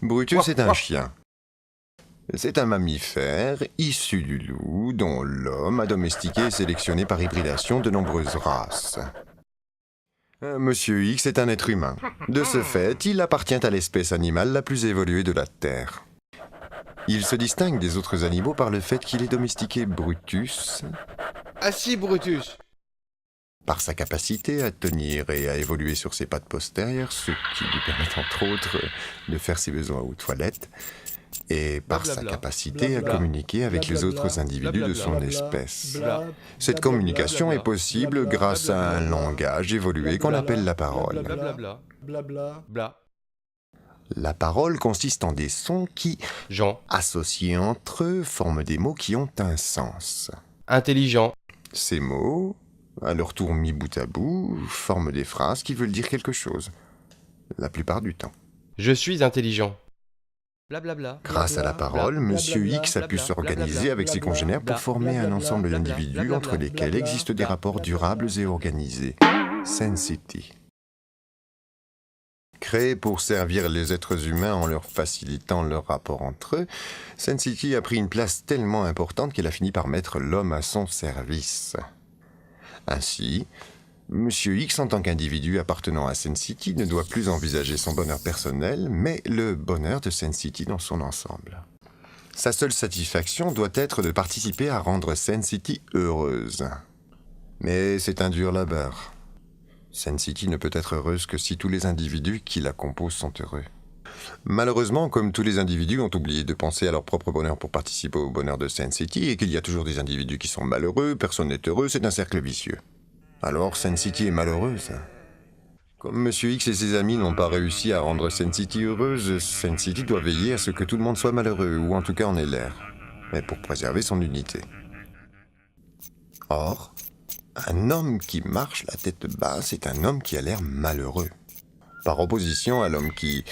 Brutus est un chien. C'est un mammifère issu du loup dont l'homme a domestiqué et sélectionné par hybridation de nombreuses races. Monsieur X est un être humain. De ce fait, il appartient à l'espèce animale la plus évoluée de la Terre. Il se distingue des autres animaux par le fait qu'il ait domestiqué Brutus Assis, Brutus. par sa capacité à tenir et à évoluer sur ses pattes postérieures, ce qui lui permet entre autres de faire ses besoins aux toilettes, et par sa capacité à communiquer avec les autres individus de son espèce. Cette communication est possible grâce à un langage évolué qu'on appelle la parole. Bla. La parole consiste en des sons qui, Jean. associés entre eux, forment des mots qui ont un sens. Intelligent. Ces mots, à leur tour mis bout à bout, forment des phrases qui veulent dire quelque chose, la plupart du temps. Je suis intelligent. Blablabla. Grâce à la parole, Monsieur X a pu s'organiser avec ses congénères pour former un ensemble d'individus entre lesquels existent des rapports durables et organisés. Sensity. Créé pour servir les êtres humains en leur facilitant leur rapport entre eux, Sensity a pris une place tellement importante qu'elle a fini par mettre l'homme à son service. Ainsi, Monsieur X, en tant qu'individu appartenant à Sensity, ne doit plus envisager son bonheur personnel, mais le bonheur de Sensity dans son ensemble. Sa seule satisfaction doit être de participer à rendre Sensity heureuse. Mais c'est un dur labeur. Sensity ne peut être heureuse que si tous les individus qui la composent sont heureux. Malheureusement, comme tous les individus ont oublié de penser à leur propre bonheur pour participer au bonheur de Sensity, et qu'il y a toujours des individus qui sont malheureux, personne n'est heureux, c'est un cercle vicieux. Alors Sensity est malheureuse. Comme Monsieur X et ses amis n'ont pas réussi à rendre Sensity heureuse, Sensity doit veiller à ce que tout le monde soit malheureux, ou en tout cas en ait l'air, mais pour préserver son unité. Or, un homme qui marche la tête basse est un homme qui a l'air malheureux. Par opposition à l'homme qui,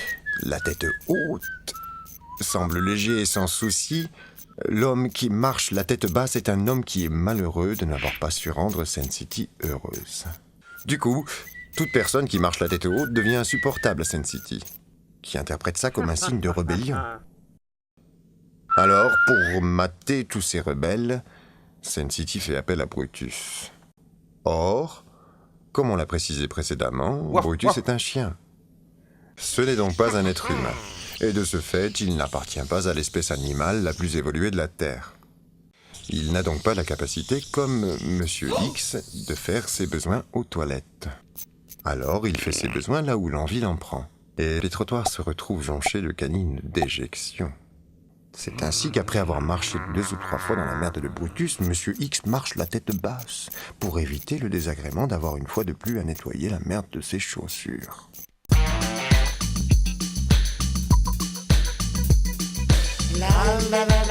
la tête haute, semble léger et sans souci, l'homme qui marche la tête basse est un homme qui est malheureux de n'avoir pas su rendre Sensity heureuse. Du coup, toute personne qui marche la tête haute devient insupportable à Sensity, qui interprète ça comme un signe de rébellion. Alors, pour mater tous ces rebelles, Sensity fait appel à Brutus. Or, comme on l'a précisé précédemment, Brutus est un chien. Ce n'est donc pas un être humain, et de ce fait, il n'appartient pas à l'espèce animale la plus évoluée de la Terre. Il n'a donc pas la capacité, comme Monsieur X, de faire ses besoins aux toilettes. Alors, il fait ses besoins là où l'envie l'en prend, et les trottoirs se retrouvent jonchés de canines d'éjection. C'est ainsi qu'après avoir marché 2 ou 3 fois dans la merde de Brutus, Monsieur X marche la tête basse, pour éviter le désagrément d'avoir une fois de plus à nettoyer la merde de ses chaussures. La la la